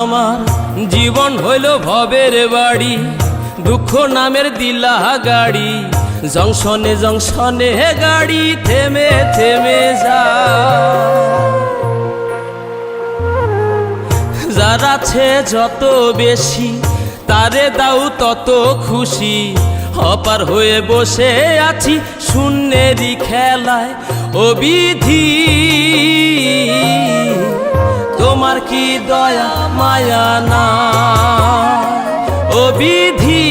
আমার জীবন হইল ভবের বাড়ি, দুঃখ নামের দিলা গাড়ি। জংশনে জংশনে গাড়ি থেমে থেমে যায়। যার আছে যত বেশি তারে দাও তত খুশি। অপার হয়ে বসে আছি শূন্যেরই খেলায়। ও বিধি তোমার কি দয়া মায়া না? ও বিধি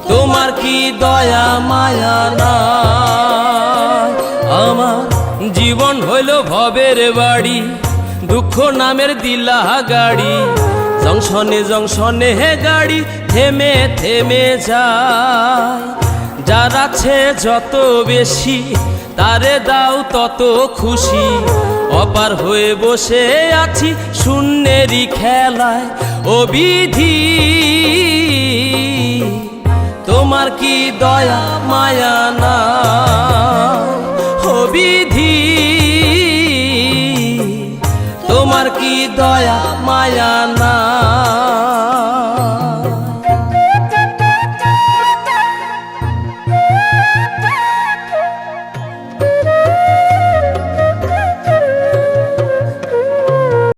তোমার কি দয়া মায়া না? আমার জীবন হইল ভবের বাড়ি, দুঃখ নামের দিলা গাড়ি। জংশনে জংশনে গাড়ি থেমে থেমে যায়। যার আছে যত বেশি তারে দাও তত খুশি। অপার হয়ে বসে আছি শূন্যেরই খেলায়। ও বিধি তোমার কি দয়া মায়া না? ও বিধি তোমার কি দয়া মায়া না?